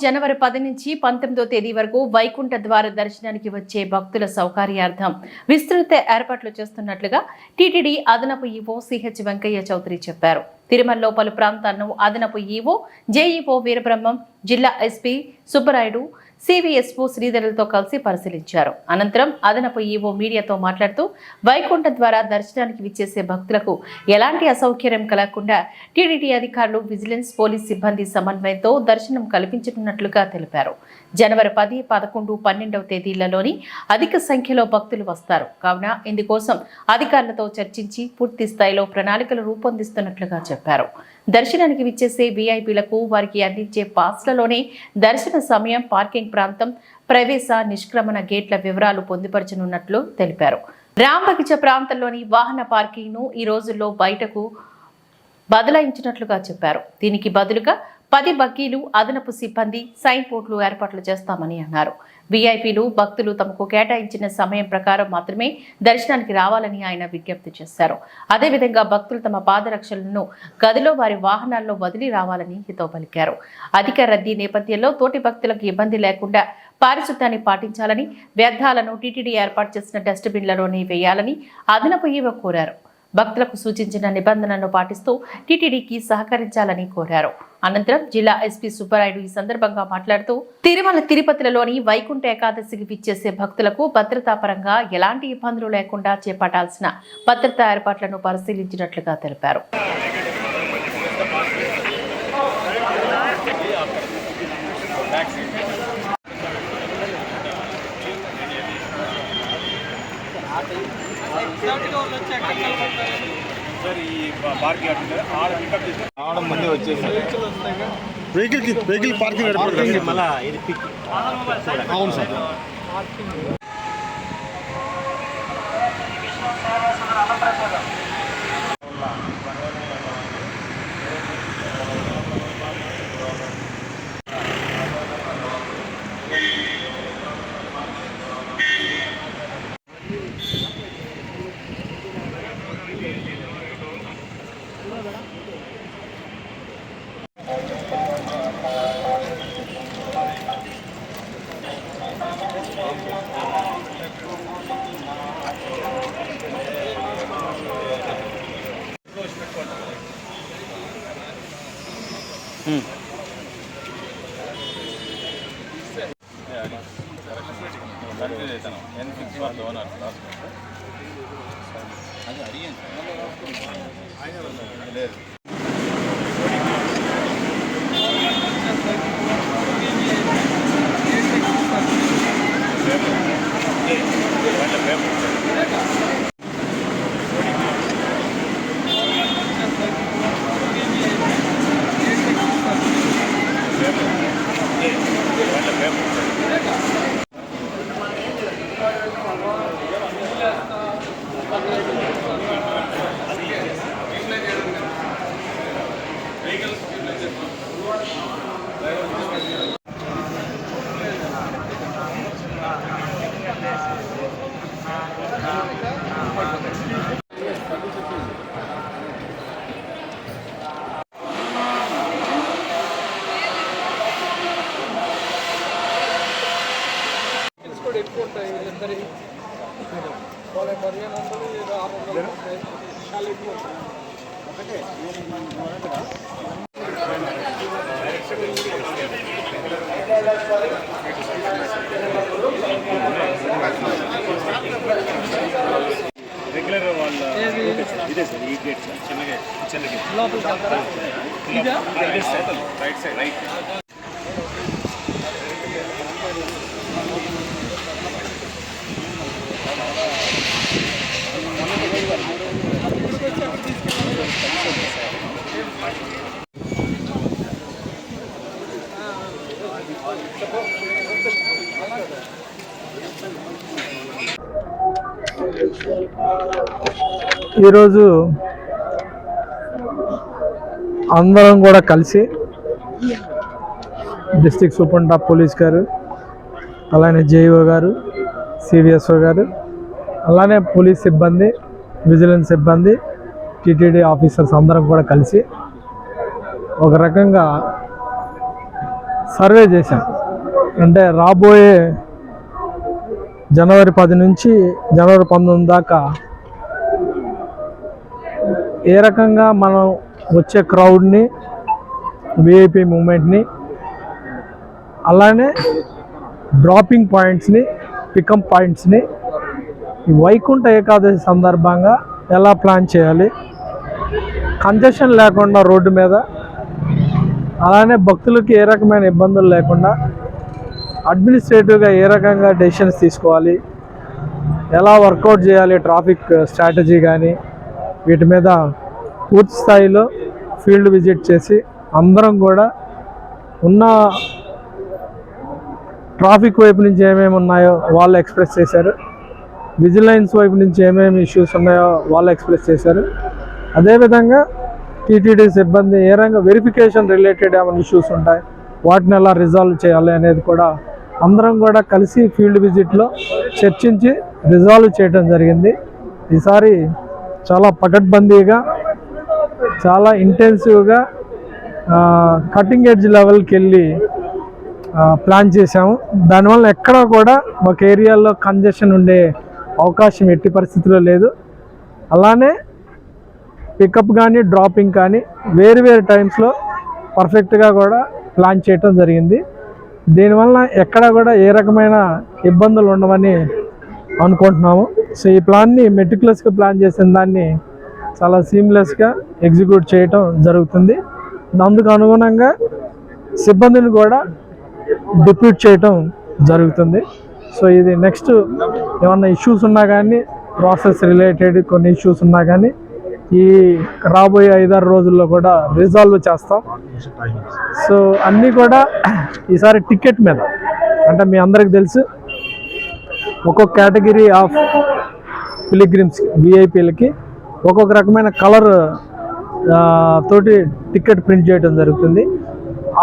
జనవరి 10 నుంచి 19వ తేదీ వరకు వైకుంఠ ద్వార దర్శనానికి వచ్చే భక్తుల సౌకర్యార్థం విస్తృత ఏర్పాట్లు చేస్తున్నట్లుగా టీటీడీ అదనపు ఈవో సిహెచ్ వెంకయ్య చౌదరి చెప్పారు. తిరుమలలో పలు ప్రాంతాలను అదనపు ఈవో జేఈఓ వీరబ్రహ్మం, జిల్లా ఎస్పీ సుబ్బరాయుడు, సివిఎస్ఓ శ్రీధరులతో కలిసి పరిశీలించారు. అనంతరం అదనపు ఈవో మీడియాతో మాట్లాడుతూ వైకుంఠ ద్వారా దర్శనానికి విచ్చేసే భక్తులకు ఎలాంటి అసౌకర్యం కలగకుండా టీటీడీ అధికారులు, విజిలెన్స్, పోలీస్ సిబ్బంది సమన్వయంతో దర్శనం కల్పించనున్నట్లుగా తెలిపారు. జనవరి 10, 11, 12వ తేదీలలోని అధిక సంఖ్యలో భక్తులు వస్తారు కావున ఇందుకోసం అధికారులతో చర్చించి పూర్తి స్థాయిలో ప్రణాళికలు రూపొందిస్తున్నట్లుగా చెప్పారు. దర్శనానికి విచ్చేసే వీఐపీలకు వారికి అందించే పాస్లలోనే దర్శన సమయం, పార్కింగ్ ప్రాంతం, ప్రవేశ నిష్క్రమణ గేట్ల వివరాలు పొందుపరచనున్నట్లు తెలిపారు. రాంబగిచ ప్రాంతంలోని వాహన పార్కింగ్ ను ఈ రోజుల్లో బయటకు బదలాయించినట్లుగా చెప్పారు. దీనికి బదులుగా 10 బగ్గీలు, అదనపు సిబ్బంది, సైన్ బోర్డులు ఏర్పాట్లు చేస్తామని అన్నారు. వీఐపీలు, భక్తులు తమకు కేటాయించిన సమయం ప్రకారం మాత్రమే దర్శనానికి రావాలని ఆయన విజ్ఞప్తి చేశారు. అదేవిధంగా భక్తులు తమ పాదరక్షలను గదిలో వారి వాహనాల్లో వదిలి రావాలని హితవు పలికారు. అధిక రద్దీ నేపథ్యంలో తోటి భక్తులకు ఇబ్బంది లేకుండా పారిశుద్ధ్యాన్ని పాటించాలని, వ్యర్థాలను టీటీడీ ఏర్పాటు చేసిన డస్ట్బిన్లలోనే వేయాలని అదనపు ఈవో కోరారు. భక్తులకు సూచించిన నిబంధనలను పాటిస్తూ టీటీడీకి సహకరించాలని కోరారు. అనంతరం జిల్లా ఎస్పీ సుబ్బరాయుడు ఈ సందర్భంగా మాట్లాడుతూ తిరుమల, తిరుపతిలోని వైకుంఠ ఏకాదశికి విచ్చేసే భక్తులకు భద్రతా పరంగా ఎలాంటి ఇబ్బందులు లేకుండా చేపట్టాల్సిన భద్రతా ఏర్పాట్లను పరిశీలించినట్లుగా తెలిపారు. వెహికల్ పార్కింగ్ అవును సార్. రెగ్యులర్ వాళ్ళ ఇదే సార్, ఈ గేట్ సార్, చిన్న గేట్ రైట్ సైడ్ రైట్. ఈరోజు అందరం కూడా కలిసి డిస్ట్రిక్ట్ సూపరింటెండెంట్ ఆఫ్ పోలీస్ గారు, అలానే జేఈఓ గారు, సివిఎస్ఓ గారు, అలానే పోలీస్ సిబ్బంది, విజిలెన్స్ సిబ్బంది, టీటీడీ ఆఫీసర్స్ అందరం కూడా కలిసి ఒక రకంగా సర్వే చేశాం. అంటే రాబోయే జనవరి 10 నుంచి జనవరి 19 దాకా ఏ రకంగా మనం వచ్చే క్రౌడ్ని, విఐపి మూమెంట్ని, అలానే డ్రాపింగ్ పాయింట్స్ని, పికప్ పాయింట్స్ని ఈ వైకుంఠ ఏకాదశి సందర్భంగా ఎలా ప్లాన్ చేయాలి, కంజెషన్ లేకుండా రోడ్డు మీద, అలానే భక్తులకి ఏ రకమైన ఇబ్బందులు లేకుండా అడ్మినిస్ట్రేటివ్గా ఏ రకంగా డెసిషన్స్ తీసుకోవాలి, ఎలా వర్కౌట్ చేయాలి, ట్రాఫిక్ స్ట్రాటజీ కానీ వీటి మీద పూర్తి స్థాయిలో ఫీల్డ్ విజిట్ చేసి అందరం కూడా ఉన్న ట్రాఫిక్ వైపు నుంచి ఏమేమి ఉన్నాయో వాళ్ళు ఎక్స్ప్రెస్ చేశారు, విజిలెన్స్ వైపు నుంచి ఏమేమి ఇష్యూస్ ఉన్నాయో వాళ్ళు ఎక్స్ప్రెస్ చేశారు. అదేవిధంగా టీటీడీ సిబ్బంది ఏ రకంగా వెరిఫికేషన్ రిలేటెడ్ ఏమైనా ఇష్యూస్ ఉంటాయి వాటిని ఎలా రిజాల్వ్ చేయాలి అనేది కూడా అందరం కూడా కలిసి ఫీల్డ్ విజిట్లో చర్చించి రిజాల్వ్ చేయడం జరిగింది. ఈసారి చాలా పకడ్బందీగా, చాలా ఇంటెన్సివ్గా కటింగ్ ఎడ్జ్ లెవెల్కి వెళ్ళి ప్లాన్ చేసాము. దానివల్ల ఎక్కడా కూడా ఒక ఏరియాలో కంజెషన్ ఉండే అవకాశం ఎట్టి పరిస్థితిలో లేదు. అలానే పికప్ కానీ డ్రాపింగ్ కానీ వేరు టైమ్స్లో పర్ఫెక్ట్గా కూడా ప్లాన్ చేయటం జరిగింది. దీనివల్ల ఎక్కడ కూడా ఏ రకమైన ఇబ్బందులు ఉండవని అనుకుంటున్నాము. సో ఈ ప్లాన్ని మెటిక్యులస్గా ప్లాన్ చేసిన దాన్ని చాలా సీమ్లెస్గా ఎగ్జిక్యూట్ చేయటం జరుగుతుంది. అందుకు అనుగుణంగా సిబ్బందిని కూడా డిప్యూట్ చేయటం జరుగుతుంది. సో ఇది నెక్స్ట్ ఏమన్నా ఇష్యూస్ ఉన్నా కానీ, ప్రాసెస్ రిలేటెడ్ కొన్ని ఇష్యూస్ ఉన్నా కానీ ఈ రాబోయే 5-6 రోజుల్లో కూడా రిజాల్వ్ చేస్తాం. సో అన్నీ కూడా ఈసారి టికెట్ మీద, అంటే మీ అందరికి తెలుసు ఒక్కొక్క కేటగిరీ ఆఫ్ పిలిగ్రిమ్స్ విఐపీలకి ఒక్కొక్క రకమైన కలర్ తోటి టికెట్ ప్రింట్ చేయడం జరుగుతుంది.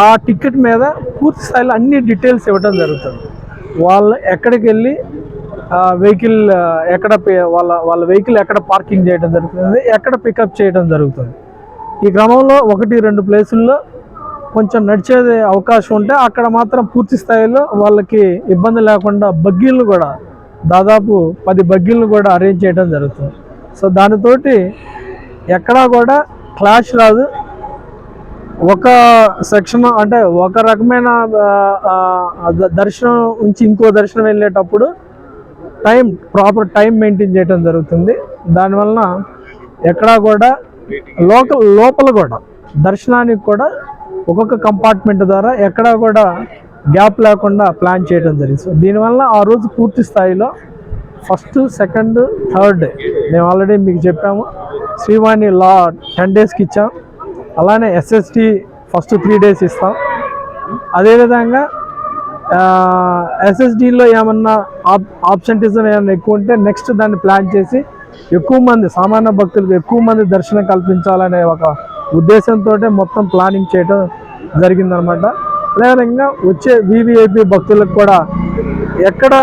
ఆ టికెట్ మీద పూర్తి స్థాయిలో అన్ని డీటెయిల్స్ ఇవ్వడం జరుగుతుంది. వాళ్ళు ఎక్కడికి వెళ్ళి వెహికల్ ఎక్కడ వాళ్ళ వెహికల్ ఎక్కడ పార్కింగ్ చేయడం జరుగుతుంది, ఎక్కడ పికప్ చేయడం జరుగుతుంది. ఈ క్రమంలో 1-2 ప్లేసుల్లో కొంచెం నడిచే అవకాశం ఉంటే అక్కడ మాత్రం పూర్తి స్థాయిలో వాళ్ళకి ఇబ్బంది లేకుండా బగ్గీలను కూడా దాదాపు 10 బగ్గీలను కూడా అరేంజ్ చేయడం జరుగుతుంది. సో దానితోటి ఎక్కడా కూడా క్లాష్ రాదు. ఒక సెక్షన్ అంటే ఒక రకమైన దర్శనం నుంచి ఇంకో దర్శనం వెళ్ళేటప్పుడు ప్రాపర్ టైం మెయింటైన్ చేయడం జరుగుతుంది. దానివలన ఎక్కడా కూడా లోపల కూడా దర్శనానికి కూడా ఒక్కొక్క కంపార్ట్మెంట్ ద్వారా ఎక్కడా కూడా గ్యాప్ లేకుండా ప్లాన్ చేయడం జరిగింది. సో దీనివల్ల ఆ రోజు పూర్తి స్థాయిలో ఫస్ట్, సెకండ్, థర్డ్ డే మేము ఆల్రెడీ మీకు చెప్పాము. శ్రీవాణి 10 డేస్కి ఇచ్చాం. అలానే ఎస్ఎస్టీ ఫస్ట్ 3 డేస్ ఇస్తాం. అదేవిధంగా ఎస్ఎస్డీలో ఏమన్నా ఆబ్సెంటిజం ఏమన్నా ఎక్కువ ఉంటే నెక్స్ట్ దాన్ని ప్లాన్ చేసి ఎక్కువ మంది సామాన్య భక్తులకు ఎక్కువ మంది దర్శనం కల్పించాలనే ఒక ఉద్దేశంతో మొత్తం ప్లానింగ్ చేయడం జరిగిందనమాట. అదేవిధంగా వచ్చే వివిఐపి భక్తులకు కూడా ఎక్కడ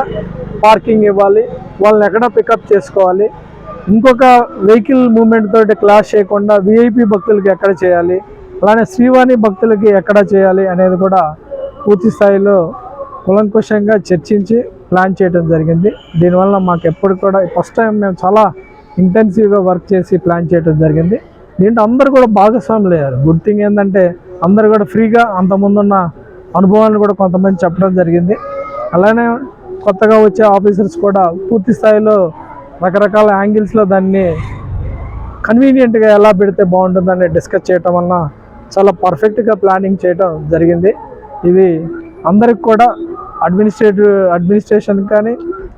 పార్కింగ్ ఇవ్వాలి, వాళ్ళని ఎక్కడ పికప్ చేసుకోవాలి, ఇంకొక వెహికల్ మూవ్మెంట్ తోటి క్లాష్ చేయకుండా విఐపి భక్తులకి ఎక్కడ చేయాలి, అలానే శ్రీవాణి భక్తులకి ఎక్కడ చేయాలి అనేది కూడా పూర్తి స్థాయిలో కులంకుశంగా చర్చించి ప్లాన్ చేయడం జరిగింది. దీనివల్ల మాకు ఎప్పుడు కూడా ఫస్ట్ టైం మేము చాలా ఇంటెన్సివ్గా వర్క్ చేసి ప్లాన్ చేయడం జరిగింది. దీంట్లో అందరూ కూడా భాగస్వాములు అయ్యారు. గుడ్ థింగ్ ఏంటంటే అందరూ కూడా ఫ్రీగా అంతకుముందున్న అనుభవాలను కూడా కొంతమంది చెప్పడం జరిగింది. అలానే కొత్తగా వచ్చే ఆఫీసర్స్ కూడా పూర్తి స్థాయిలో రకరకాల యాంగిల్స్లో దాన్ని కన్వీనియంట్గా ఎలా పెడితే బాగుంటుందని డిస్కస్ చేయటం వలన చాలా పర్ఫెక్ట్గా ప్లానింగ్ చేయడం జరిగింది. ఇది అందరికి కూడా అడ్మినిస్ట్రేషన్ కానీ,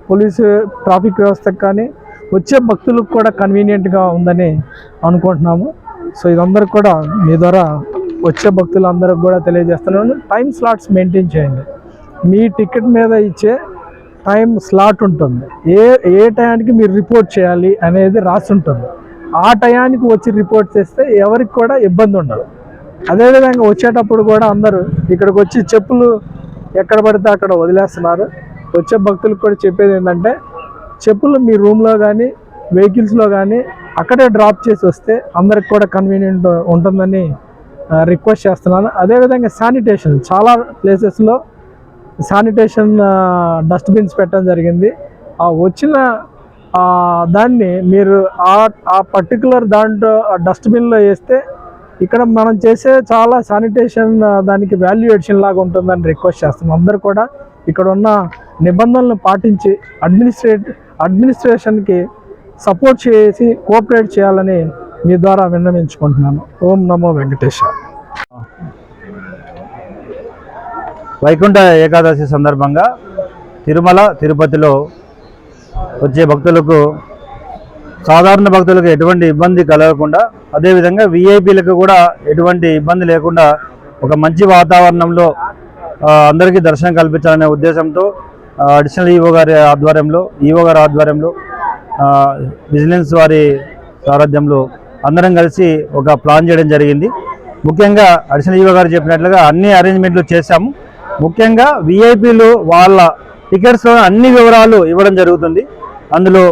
పోలీసు ట్రాఫిక్ వ్యవస్థకు కానీ, వచ్చే భక్తులకు కూడా కన్వీనియంట్గా ఉందని అనుకుంటున్నాము. సో ఇదందరికి కూడా మీ ద్వారా వచ్చే భక్తులందరికి కూడా తెలియజేస్తున్నాను. టైం స్లాట్స్ మెయింటైన్ చేయండి. మీ టికెట్ మీద ఇచ్చే టైం స్లాట్ ఉంటుంది. ఏ టయానికి మీరు రిపోర్ట్ చేయాలి అనేది రాసి ఉంటుంది. ఆ టయానికి వచ్చి రిపోర్ట్ చేస్తే ఎవరికి కూడా ఇబ్బంది ఉండదు. అదేవిధంగా వచ్చేటప్పుడు కూడా అందరూ ఇక్కడికి వచ్చి చెప్పులు ఎక్కడ పడితే అక్కడ వదిలేస్తున్నారు. వచ్చే భక్తులకు కూడా చెప్పేది ఏంటంటే చెప్పులు మీ రూమ్లో కానీ, వెహికల్స్లో కానీ అక్కడే డ్రాప్ చేసి వస్తే అందరికి కూడా కన్వీనియంట్ ఉంటుందని రిక్వెస్ట్ చేస్తున్నాను. అదేవిధంగా శానిటేషన్, చాలా ప్లేసెస్లో శానిటేషన్ డస్ట్బిన్స్ పెట్టడం జరిగింది. ఆ వచ్చిన దాన్ని మీరు ఆ పర్టికులర్ దాంట్లో డస్ట్బిన్లో వేస్తే ఇక్కడ మనం చేసే చాలా శానిటేషన్ దానికి వాల్యూ ఎడిషన్ లాగా ఉంటుందని రిక్వెస్ట్ చేస్తున్నాం. అందరూ కూడా ఇక్కడ ఉన్న నిబంధనలను పాటించి అడ్మినిస్ట్రేషన్కి సపోర్ట్ చేసి కోఆపరేట్ చేయాలని మీ ద్వారా విన్నవించుకుంటున్నాను. ఓం నమో వెంకటేశ. వైకుంఠ ఏకాదశి సందర్భంగా తిరుమల తిరుపతిలో వచ్చే భక్తులకు, సాధారణ భక్తులకు ఎటువంటి ఇబ్బంది కలగకుండా, అదేవిధంగా విఐపీలకు కూడా ఎటువంటి ఇబ్బంది లేకుండా ఒక మంచి వాతావరణంలో అందరికీ దర్శనం కల్పించాలనే ఉద్దేశంతో అడిషనల్ ఈవో గారి ఆధ్వర్యంలో విజిలెన్స్ వారి సారథ్యంలో అందరం కలిసి ఒక ప్లాన్ చేయడం జరిగింది. ముఖ్యంగా అడిషనల్ ఈవో గారు చెప్పినట్లుగా అన్ని అరేంజ్మెంట్లు చేశాము. ముఖ్యంగా విఐపీలు వాళ్ళ టికెట్స్లో అన్ని వివరాలు ఇవ్వడం జరుగుతుంది. అందులో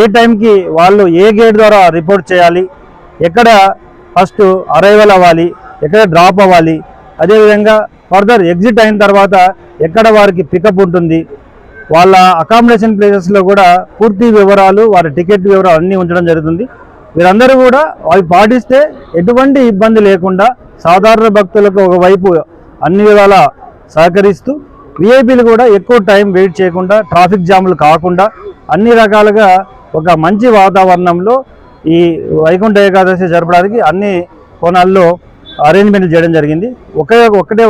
ఏ టైంకి వాళ్ళు ఏ గేట్ ద్వారా రిపోర్ట్ చేయాలి, ఎక్కడ ఫస్ట్ అరైవల్ అవ్వాలి, ఎక్కడ డ్రాప్ అవ్వాలి, అదేవిధంగా ఫర్దర్ ఎగ్జిట్ అయిన తర్వాత ఎక్కడ వారికి పికప్ ఉంటుంది, వాళ్ళ అకామిడేషన్ ప్లేసెస్లో కూడా పూర్తి వివరాలు, వారి టికెట్ వివరాలు అన్నీ ఉంచడం జరుగుతుంది. వీరందరూ కూడా అవి పాటిస్తే ఎటువంటి ఇబ్బంది లేకుండా సాధారణ భక్తులకు ఒకవైపు అన్ని విధాలా సహకరిస్తూ, విఐపీలు కూడా ఎక్కువ టైం వెయిట్ చేయకుండా, ట్రాఫిక్ జాములు కాకుండా అన్ని రకాలుగా ఒక మంచి వాతావరణంలో ఈ వైకుంఠ ఏకాదశి జరపడానికి అన్ని కోణాల్లో అరేంజ్మెంట్లు చేయడం జరిగింది. ఒకటే